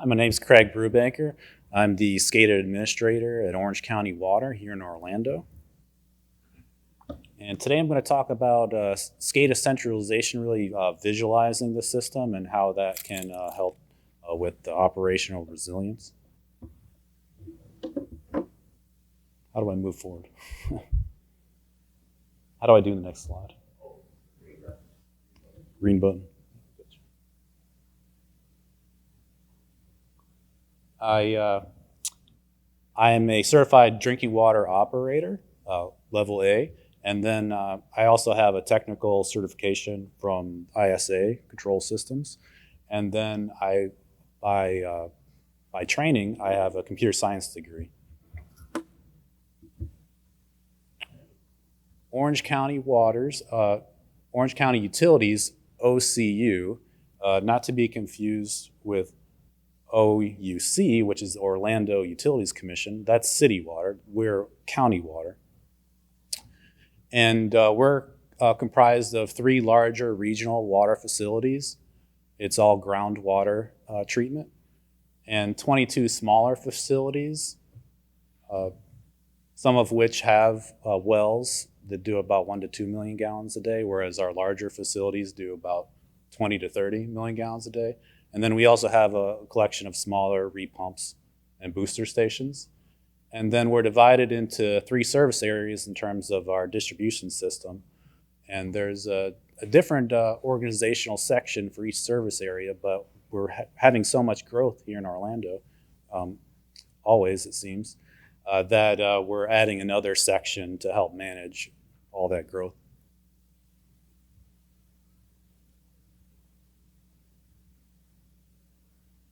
My name's Craig Brubaker. I'm the SCADA administrator at Orange County Water here in Orlando. And today I'm going to talk about SCADA centralization, really visualizing the system and how that can help with the operational resilience. How do I move forward? How do I do the next slide? Green button. I am a certified drinking water operator, level A, and then I also have a technical certification from ISA Control Systems, and then by training, I have a computer science degree. Orange County Waters, Orange County Utilities, OCU, not to be confused with OUC, which is the Orlando Utilities Commission. That's city water. We're county water. And we're comprised of 3 larger regional water facilities. It's all groundwater treatment. And 22 smaller facilities, some of which have wells that do about 1 to 2 million gallons a day, whereas our larger facilities do about 20 to 30 million gallons a day. And then we also have a collection of smaller repumps and booster stations. And then we're divided into 3 service areas in terms of our distribution system. And there's a different organizational section for each service area, but we're having so much growth here in Orlando, always it seems, that we're adding another section to help manage all that growth.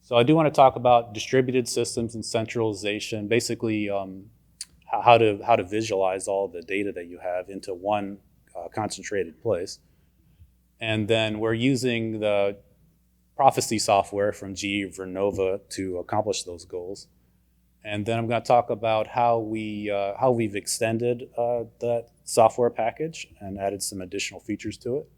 So I do want to talk about distributed systems and centralization, basically how to visualize all the data that you have into one concentrated place. And then we're using the prophecy software from GE Vernova to accomplish those goals. And then I'm going to talk about how we've extended that software package and added some additional features to it.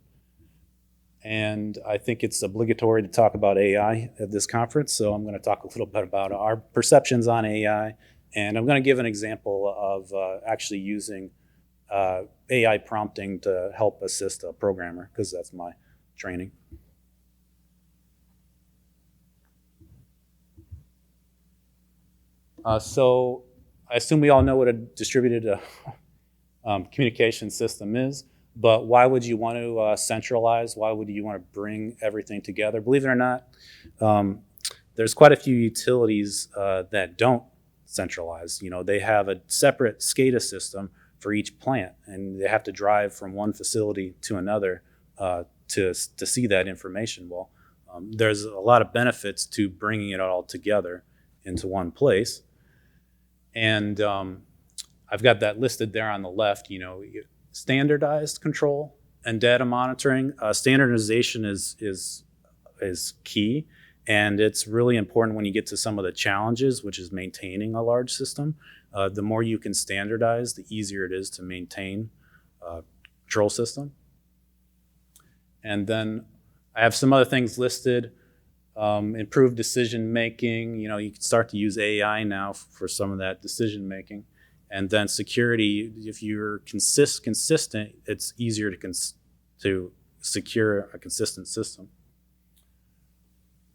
And I think it's obligatory to talk about AI at this conference, so I'm going to talk a little bit about our perceptions on AI, and I'm going to give an example of actually using AI prompting to help assist a programmer, because that's my training. So I assume we all know what a distributed communication system is. But why would you want to centralize? Why would you want to bring everything together? Believe it or not, there's quite a few utilities that don't centralize. You know, they have a separate SCADA system for each plant, and they have to drive from one facility to another to see that information. Well, there's a lot of benefits to bringing it all together into one place. And I've got that listed there on the left, you know. Standardized control and data monitoring. Standardization is key, and it's really important when you get to some of the challenges, which is maintaining a large system. The more you can standardize, the easier it is to maintain a control system. And then I have some other things listed. Improved decision making. You know, you can start to use AI now for some of that decision making. And then security, if you're consistent, it's easier to secure a consistent system.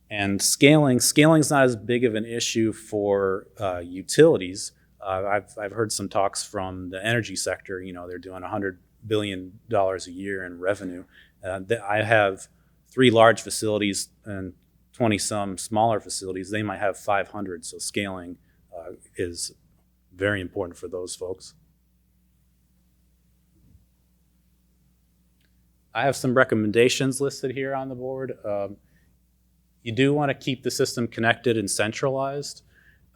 And scaling—scaling is not as big of an issue for utilities. I've heard some talks from the energy sector. You know, they're doing $100 billion a year in revenue. I have 3 large facilities and 20-some smaller facilities. They might have 500, so scaling is very important for those folks. I have some recommendations listed here on the board. You do want to keep the system connected and centralized.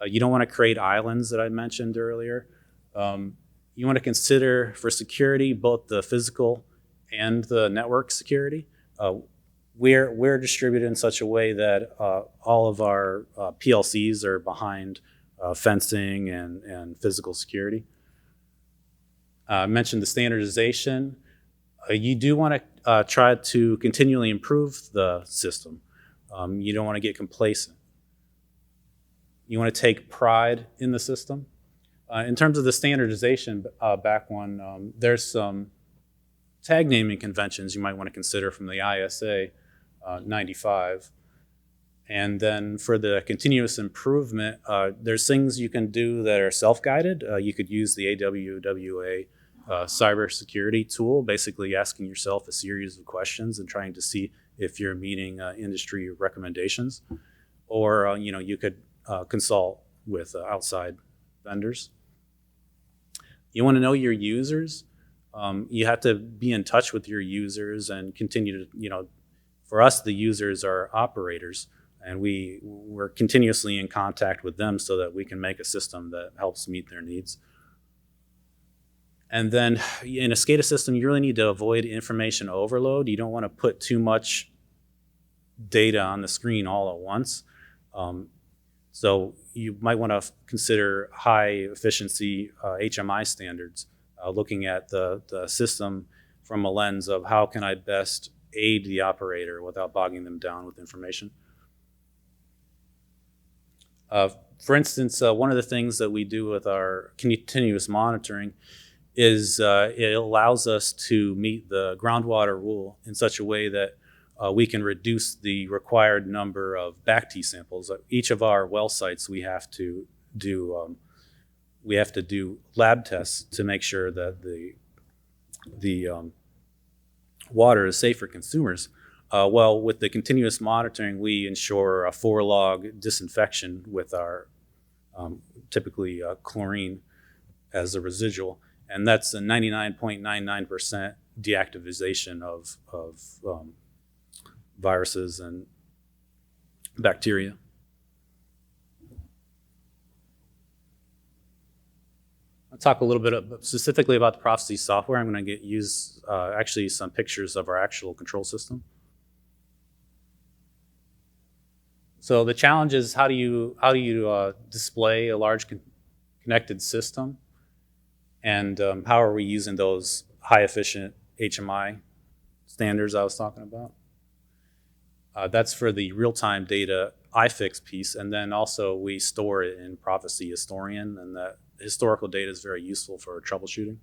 You don't want to create islands that I mentioned earlier. You want to consider for security both the physical and the network security. We're distributed in such a way that all of our PLCs are behind fencing and physical security. I mentioned the standardization. You do want to try to continually improve the system. You don't want to get complacent. You want to take pride in the system. In terms of the standardization back one, there's some tag naming conventions you might want to consider from the ISA 95. And then for the continuous improvement, there's things you can do that are self-guided. You could use the AWWA Cybersecurity tool, basically asking yourself a series of questions and trying to see if you're meeting industry recommendations. Or you could consult with outside vendors. You want to know your users. You have to be in touch with your users and continue to, for us, the users are operators, and we're continuously in contact with them so that we can make a system that helps meet their needs. And then in a SCADA system, you really need to avoid information overload. You don't want to put too much data on the screen all at once. So you might want to consider high efficiency HMI standards, looking at the system from a lens of how can I best aid the operator without bogging them down with information. For instance, one of the things that we do with our continuous monitoring is it allows us to meet the groundwater rule in such a way that we can reduce the required number of back-T samples. Each of our well sites, we have to do lab tests to make sure that the water is safe for consumers. Well, with the continuous monitoring, we ensure a 4-log disinfection with our typically chlorine as a residual, and that's a 99.99% deactivation of viruses and bacteria. I'll talk a little bit specifically about the Prophecy software. I'm going to use actually some pictures of our actual control system. So the challenge is how do you display a large connected system, and how are we using those high efficient HMI standards I was talking about? That's for the real-time data iFix piece, and then also we store it in Prophecy Historian, and that historical data is very useful for troubleshooting.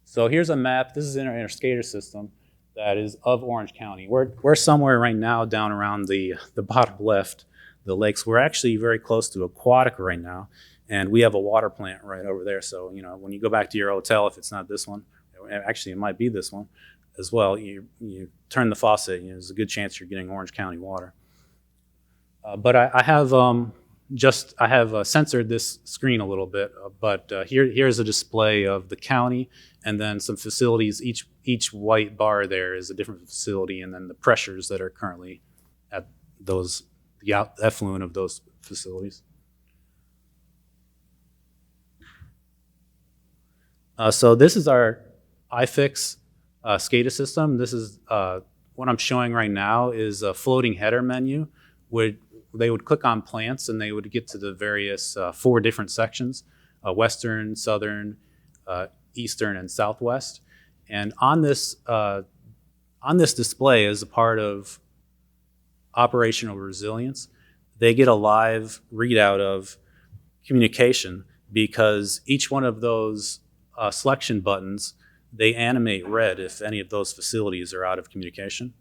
So here's a map. This is in our SCADA system that is of Orange County. We're somewhere right now down around the bottom left, the lakes. We're actually very close to Aquatic right now, and we have a water plant right over there. So when you go back to your hotel, if it's not this one, actually it might be this one as well, you turn the faucet, there's a good chance you're getting Orange County water. But I have censored this screen a little bit, but here's a display of the county, and then some facilities. Each white bar there is a different facility, and then the pressures that are currently at the effluent of those facilities. So this is our iFix SCADA system. This is what I'm showing right now is a floating header menu where they would click on plants and they would get to the various 4 different sections, western, southern, eastern, and southwest. And on this display, as a part of operational resilience, they get a live readout of communication, because each one of those selection buttons, they animate red if any of those facilities are out of communication.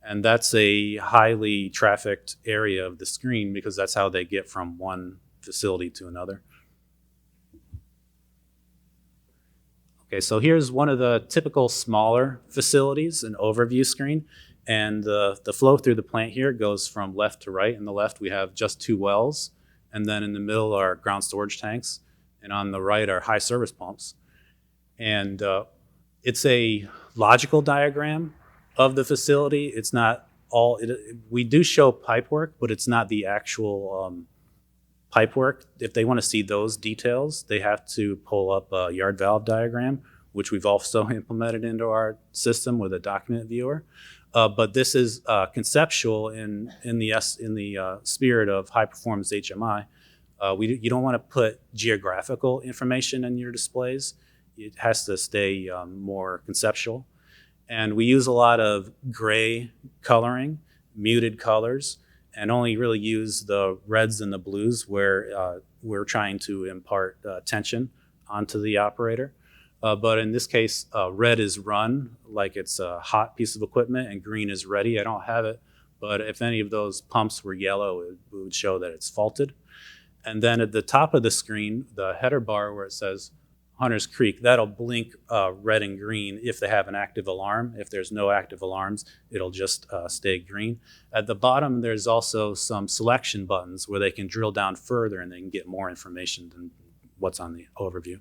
And that's a highly trafficked area of the screen, because that's how they get from one facility to another. Okay, so here's one of the typical smaller facilities, an overview screen. And the flow through the plant here goes from left to right. On the left, we have just 2 wells. And then in the middle are ground storage tanks. And on the right are high service pumps. And it's a logical diagram of the facility. It's not all, we do show pipe work, but it's not the actual pipe work. If they want to see those details, they have to pull up a yard valve diagram, which we've also implemented into our system with a document viewer. But this is conceptual in the spirit of high performance HMI. You don't want to put geographical information in your displays. It has to stay more conceptual. And we use a lot of gray coloring, muted colors, and only really use the reds and the blues where we're trying to impart tension onto the operator. But in this case, red is run, like it's a hot piece of equipment, and green is ready. I don't have it, but if any of those pumps were yellow, it would show that it's faulted. And then at the top of the screen, the header bar where it says Hunter's Creek, that'll blink red and green if they have an active alarm. If there's no active alarms, it'll just stay green. At the bottom, there's also some selection buttons where they can drill down further and they can get more information than what's on the overview.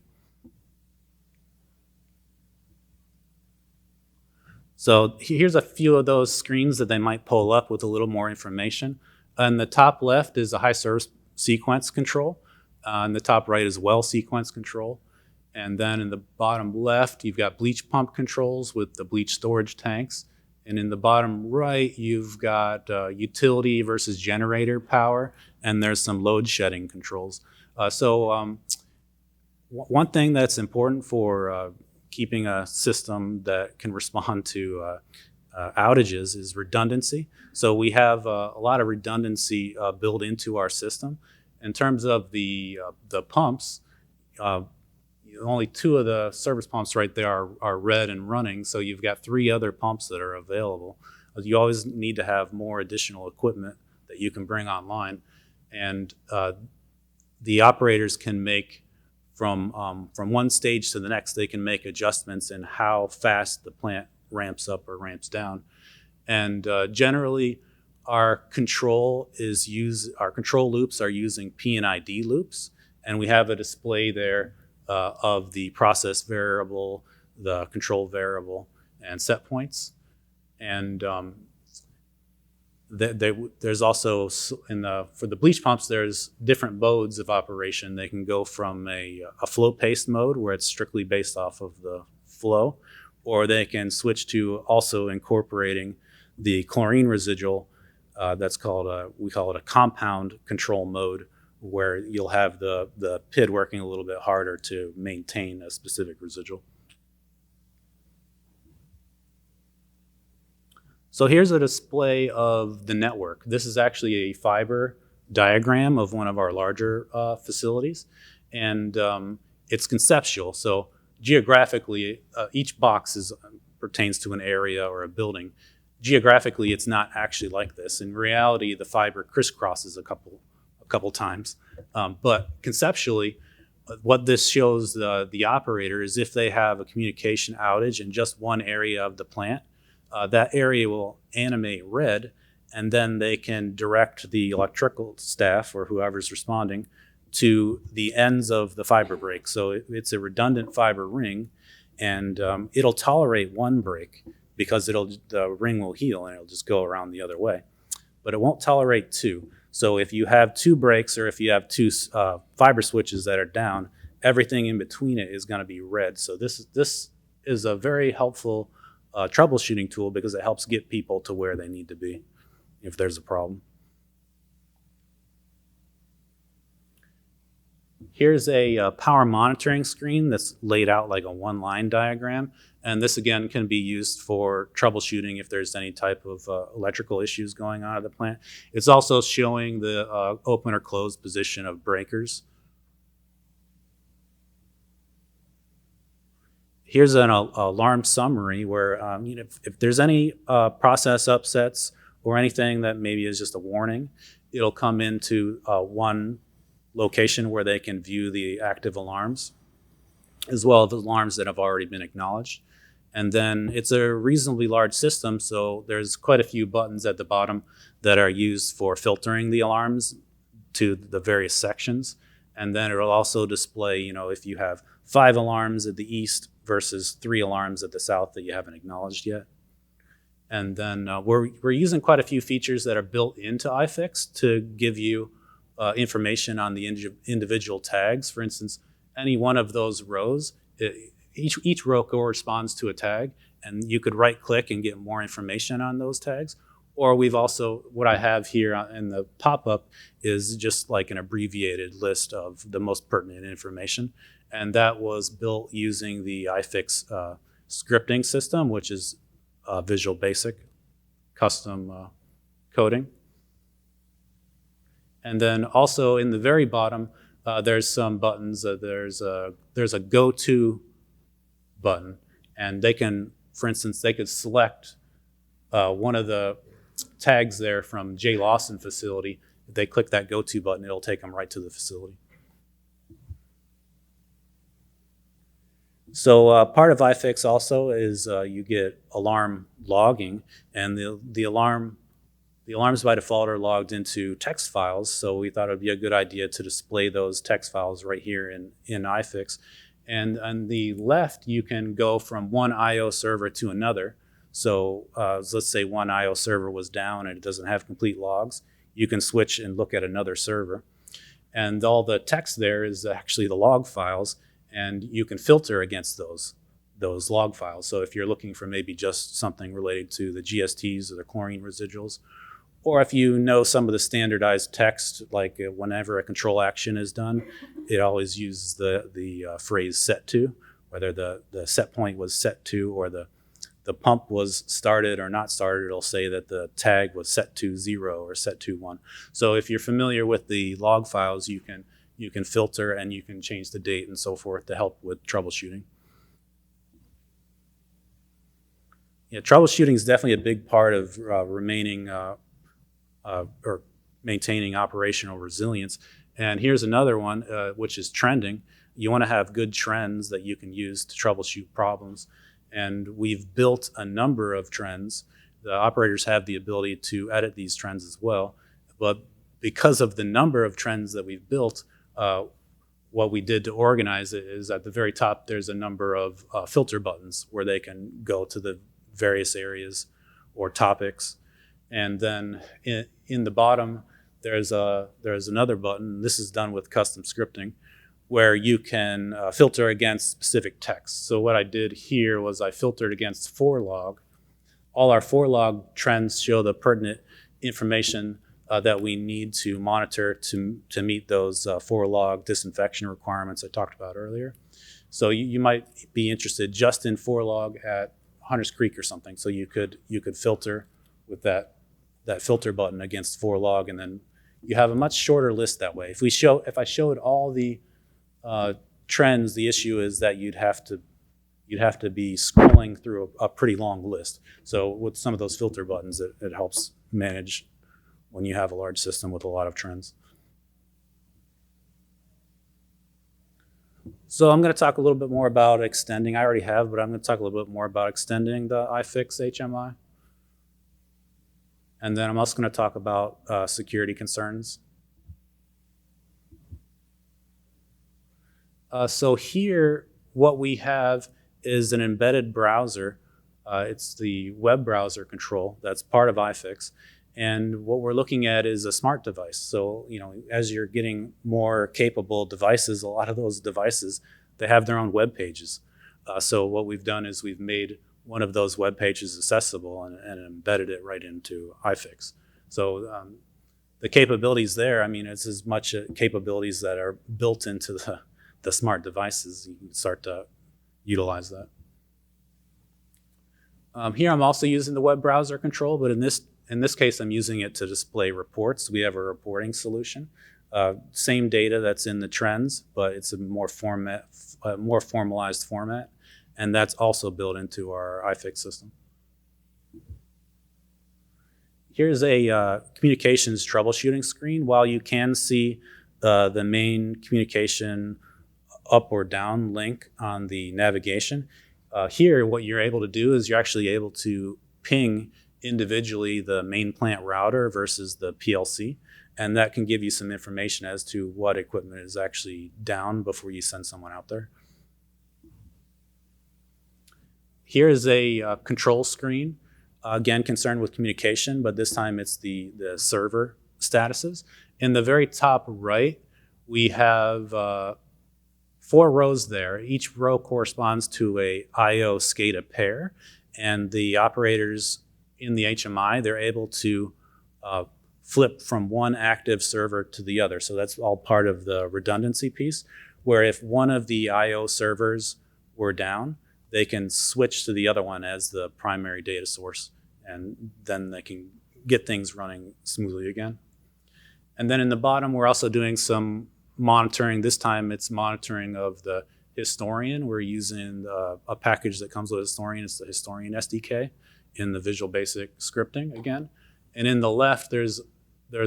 So here's a few of those screens that they might pull up with a little more information. On the top left is a high service sequence control. On the top right is well sequence control. And then in the bottom left, you've got bleach pump controls with the bleach storage tanks. And in the bottom right, you've got utility versus generator power, and there's some load shedding controls. One thing that's important for keeping a system that can respond to outages is redundancy. So we have a lot of redundancy built into our system. In terms of the pumps, only 2 of the service pumps right there are red and running, so you've got 3 other pumps that are available. You always need to have more additional equipment that you can bring online, and the operators can make from one stage to the next, they can make adjustments in how fast the plant ramps up or ramps down. And generally, our control loops are using P&ID loops, and we have a display there of the process variable, the control variable, and set points. And there's also for the bleach pumps, there's different modes of operation. They can go from a flow paste mode where it's strictly based off of the flow, or they can switch to also incorporating the chlorine residual. We call it a compound control mode, where you'll have the PID working a little bit harder to maintain a specific residual. So here's a display of the network. This is actually a fiber diagram of one of our larger facilities, and it's conceptual. So geographically, each box pertains to an area or a building. Geographically, it's not actually like this. In reality, the fiber crisscrosses a couple times, but conceptually, what this shows the operator is if they have a communication outage in just one area of the plant, that area will animate red, and then they can direct the electrical staff or whoever's responding to the ends of the fiber break. So it's a redundant fiber ring, and it'll tolerate one break because the ring will heal and it'll just go around the other way. But it won't tolerate 2. So if you have 2 breaks, or if you have 2 fiber switches that are down, everything in between it is going to be red. So this is a very helpful troubleshooting tool because it helps get people to where they need to be if there's a problem. Here's a power monitoring screen that's laid out like a one-line diagram. And this, again, can be used for troubleshooting if there's any type of electrical issues going on at the plant. It's also showing the open or closed position of breakers. Here's an alarm summary where if there's any process upsets or anything that maybe is just a warning, it'll come into one location where they can view the active alarms, as well as alarms that have already been acknowledged. And then it's a reasonably large system, so there's quite a few buttons at the bottom that are used for filtering the alarms to the various sections. And then it'll also display, if you have 5 alarms at the east versus 3 alarms at the south that you haven't acknowledged yet. And then we're using quite a few features that are built into iFix to give you information on the individual tags. For instance, any one of those rows, each row corresponds to a tag, and you could right-click and get more information on those tags. Or we've also, what I have here in the pop-up is just like an abbreviated list of the most pertinent information. And that was built using the iFix scripting system, which is Visual Basic custom coding. And then also in the very bottom, there's some buttons. There's a go-to button, and they can, for instance, they could select one of the tags there from J. Lawson facility. If they click that go-to button, it'll take them right to the facility. So part of iFix also is you get alarm logging, and the alarms by default are logged into text files. So we thought it would be a good idea to display those text files right here in iFix. And on the left, you can go from one I/O server to another. So let's say one I/O server was down and it doesn't have complete logs. You can switch and look at another server. And all the text there is actually the log files, and you can filter against those log files. So if you're looking for maybe just something related to the GSTs or the chlorine residuals, or if you know some of the standardized text, like whenever a control action is done, it always uses the phrase set to, whether the set point was set to or the pump was started or not started. It'll say that the tag was set to 0 or set to 1. So if you're familiar with the log files, you can filter and you can change the date and so forth to help with troubleshooting. Yeah, troubleshooting is definitely a big part of remaining or maintaining operational resilience. And here's another one, which is trending. You want to have good trends that you can use to troubleshoot problems. And we've built a number of trends. The operators have the ability to edit these trends as well. But because of the number of trends that we've built, what we did to organize it is at the very top, there's a number of filter buttons where they can go to the various areas or topics. And then in the bottom, there's another button. This is done with custom scripting, where you can filter against specific text. So what I did here was I filtered against 4log. All our 4log trends show the pertinent information that we need to monitor to meet those 4log disinfection requirements I talked about earlier. So you might be interested just in 4log at Hunters Creek or something. So you could filter with that filter button against 4log, and then you have a much shorter list that way. If I showed all the trends, the issue is that you'd have to be scrolling through a pretty long list. So with some of those filter buttons, it helps manage when you have a large system with a lot of trends. So I'm going to talk a little bit more about extending. I already have, but I'm going to talk a little bit more about extending the iFix HMI. And then I'm also going to talk about security concerns. So here, what we have is an embedded browser. It's the web browser control that's part of iFix. And what we're looking at is a smart device. So, as you're getting more capable devices, a lot of those devices, they have their own web pages. So what we've done is we've made one of those web pages accessible and embedded it right into iFix. So the capabilities there, it's as much capabilities that are built into the smart devices. You can start to utilize that. Here I'm also using the web browser control, but in this case I'm using it to display reports. We have a reporting solution. Same data that's in the trends, but it's a more formalized format, and that's also built into our iFix system. Here's a communications troubleshooting screen. While you can see the main communication up or down link on the navigation, here what you're able to do is you're actually able to ping individually the main plant router versus the PLC, and that can give you some information as to what equipment is actually down before you send someone out there. Here is a control screen, again concerned with communication, but this time it's the server statuses. In the very top right, we have 4 rows there. Each row corresponds to a I/O SCADA pair, and the operators in the HMI, they're able to flip from one active server to the other. So that's all part of the redundancy piece, where if one of the I/O servers were down, they can switch to the other one as the primary data source, and then they can get things running smoothly again. And then in the bottom, we're also doing some monitoring. This time it's monitoring of the historian. We're using a package that comes with historian. It's the historian SDK in the Visual Basic scripting again. And in the left, there's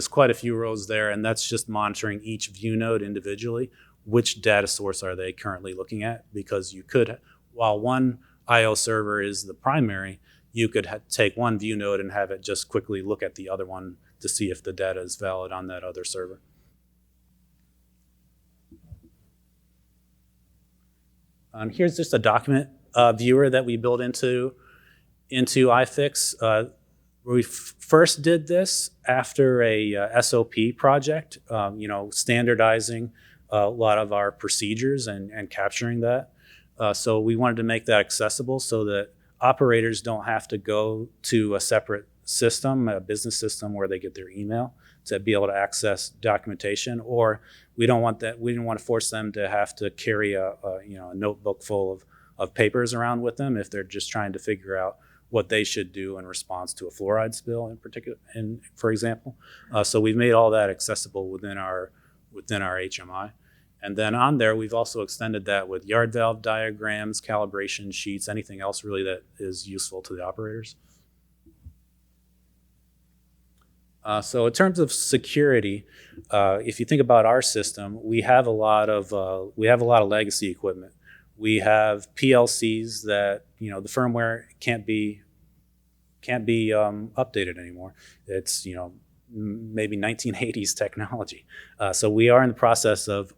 quite a few rows there, and that's just monitoring each view node individually. Which data source are they currently looking at? Because you could, while one IO server is the primary, you could take one view node and have it just quickly look at the other one to see if the data is valid on that other server. Here's just a document viewer that we built into iFix. We first did this after a SOP project, standardizing a lot of our procedures and capturing that. So we wanted to make that accessible so that operators don't have to go to a separate system, a business system where they get their email to be able to access documentation, or we don't want that. We didn't want to force them to have to carry a notebook full of papers around with them if they're just trying to figure out what they should do in response to a fluoride spill in particular, for example. So we've made all that accessible within our HMI. And then on there, we've also extended that with yard valve diagrams, calibration sheets, anything else really that is useful to the operators. So in terms of security, if you think about our system, we have a lot of legacy equipment. We have PLCs that the firmware can't be updated anymore. It's maybe 1980s technology. So we are in the process of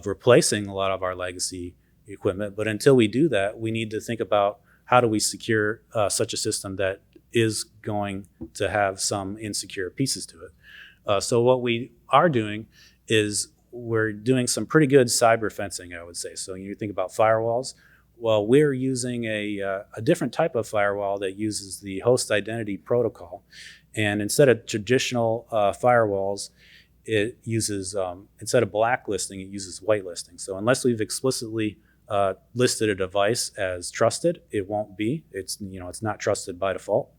replacing a lot of our legacy equipment. But until we do that, we need to think about how do we secure such a system that is going to have some insecure pieces to it. So what we are doing is we're doing some pretty good cyber fencing, I would say. So you think about firewalls. Well, we're using a different type of firewall that uses the host identity protocol. And instead of traditional firewalls, it uses, instead of blacklisting, it uses whitelisting. So unless we've explicitly listed a device as trusted, it won't be. It's not trusted by default.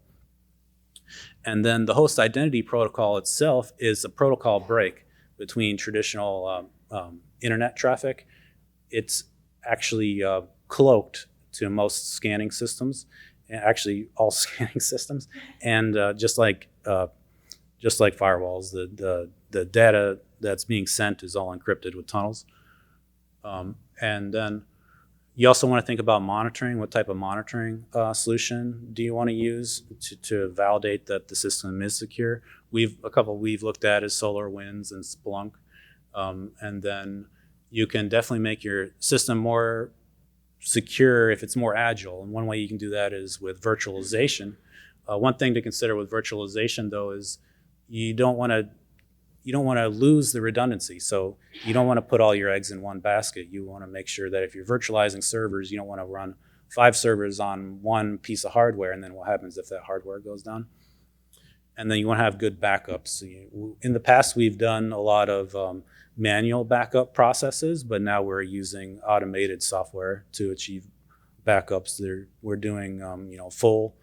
And then the host identity protocol itself is a protocol break between traditional internet traffic. It's actually cloaked to most scanning systems, actually all scanning systems, and just like firewalls, the data that's being sent is all encrypted with tunnels. And then you also want to think about monitoring. What type of monitoring solution do you want to use to validate that the system is secure? A couple we've looked at is SolarWinds and Splunk. And then you can definitely make your system more secure if it's more agile. And one way you can do that is with virtualization. One thing to consider with virtualization, though, is you don't want to lose the redundancy. So you don't want to put all your eggs in one basket. You want to make sure that if you're virtualizing servers, you don't want to run 5 servers on one piece of hardware, and then what happens if that hardware goes down? And then you want to have good backups. In the past, we've done a lot of manual backup processes, but now we're using automated software to achieve backups. We're doing full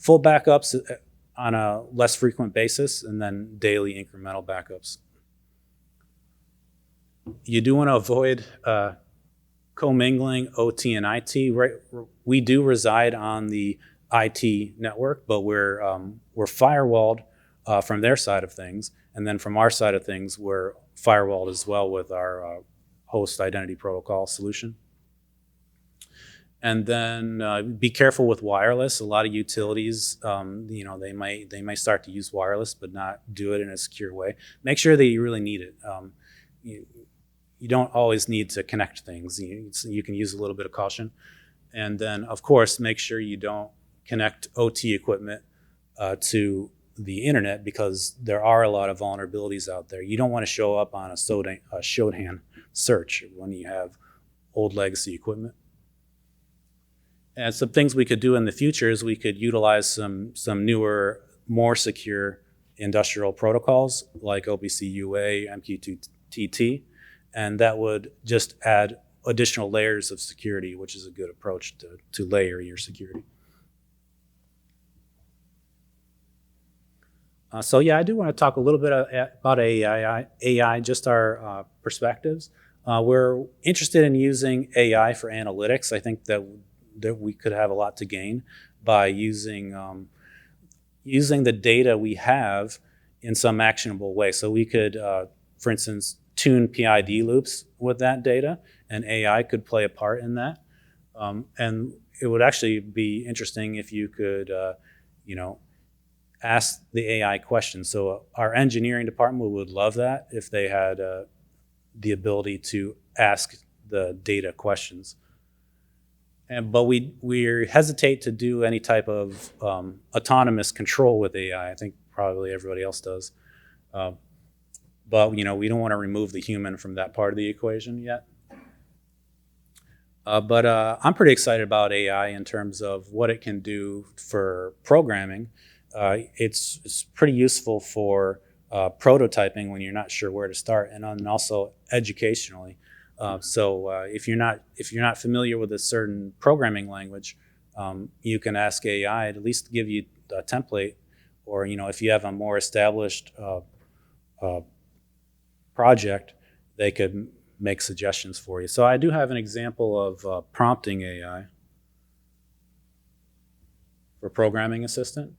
backups on a less frequent basis, and then daily incremental backups. You do want to avoid commingling OT and IT. Right? We do reside on the IT network, but we're firewalled from their side of things, and then from our side of things, we're firewalled as well with our host identity protocol solution. And then be careful with wireless. A lot of utilities, they might start to use wireless, but not do it in a secure way. Make sure that you really need it. You don't always need to connect things. You can use a little bit of caution. And then, of course, make sure you don't connect OT equipment to the internet, because there are a lot of vulnerabilities out there. You don't want to show up on a Shodan search when you have old legacy equipment. And some things we could do in the future is we could utilize some newer, more secure industrial protocols like OPC UA, MQ2TT, and that would just add additional layers of security, which is a good approach to layer your security. So yeah, I do want to talk a little bit about AI, just our perspectives. We're interested in using AI for analytics. I think that we could have a lot to gain by using the data we have in some actionable way. So we could, for instance, tune PID loops with that data, and AI could play a part in that. And it would actually be interesting if you could, ask the AI questions. So our engineering department would love that if they had the ability to ask the data questions. But we hesitate to do any type of autonomous control with AI. I think probably everybody else does. But we don't want to remove the human from that part of the equation yet. But I'm pretty excited about AI in terms of what it can do for programming. It's pretty useful for prototyping when you're not sure where to start, and also educationally. So if you're not familiar with a certain programming language, you can ask AI to at least give you a template, or if you have a more established project, they could make suggestions for you. So I do have an example of prompting AI for programming assistant.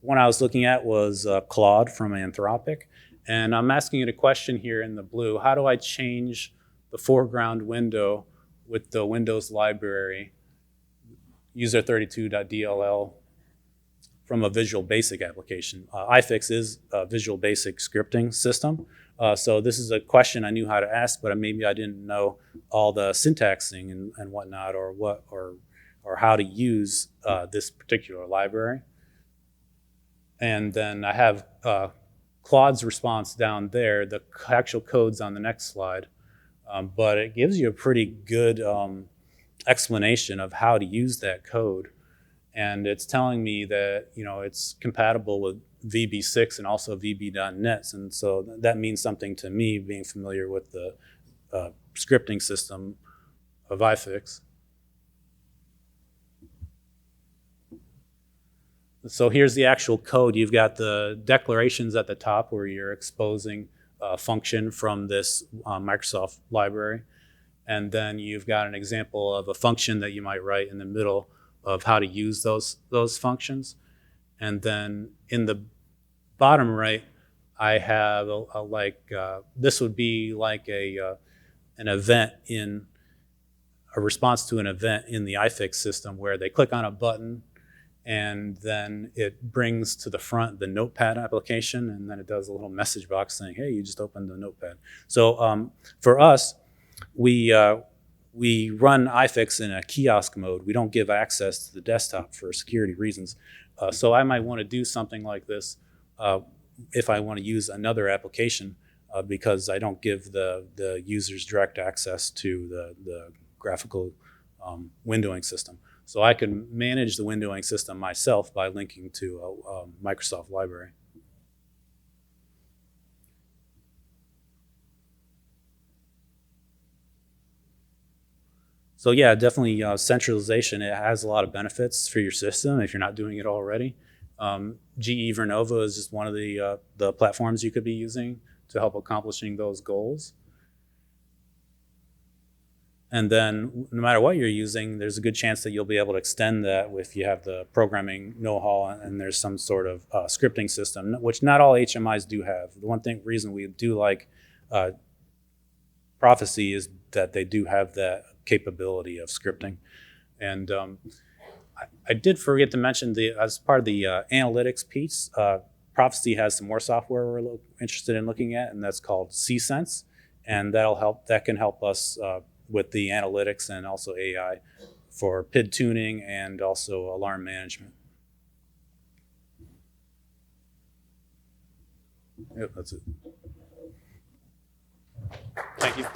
One I was looking at was Claude from Anthropic. And I'm asking it a question here in the blue. How do I change the foreground window with the Windows library user32.dll from a Visual Basic application? iFix is a Visual Basic scripting system. So this is a question I knew how to ask, but maybe I didn't know all the syntaxing and whatnot, or how to use this particular library. And then I have Claude's response down there. The actual code's on the next slide, but it gives you a pretty good explanation of how to use that code. And it's telling me that it's compatible with VB6 and also VB.net, and so that means something to me, being familiar with the scripting system of iFix. So here's the actual code. You've got the declarations at the top where you're exposing a function from this Microsoft library. And then you've got an example of a function that you might write in the middle of how to use those functions. And then in the bottom right, I have this would be like an event in a response to an event in the iFix system where they click on a button, and then it brings to the front the Notepad application, and then it does a little message box saying, hey, you just opened the Notepad. So for us, we run iFix in a kiosk mode. We don't give access to the desktop for security reasons. So I might want to do something like this if I want to use another application because I don't give the users direct access to the graphical windowing system. So I can manage the windowing system myself by linking to a Microsoft library. So yeah, definitely centralization. It has a lot of benefits for your system if you're not doing it already. GE Vernova is just one of the platforms you could be using to help accomplishing those goals. And then no matter what you're using, there's a good chance that you'll be able to extend that if you have the programming know-how and there's some sort of scripting system, which not all HMIs do have. The one reason we do like Prophecy is that they do have that capability of scripting. And I did forget to mention, as part of the analytics piece, Prophecy has some more software we're interested in looking at, and that's called C-Sense. And that can help us with the analytics and also AI for PID tuning and also alarm management. Yep, that's it. Thank you.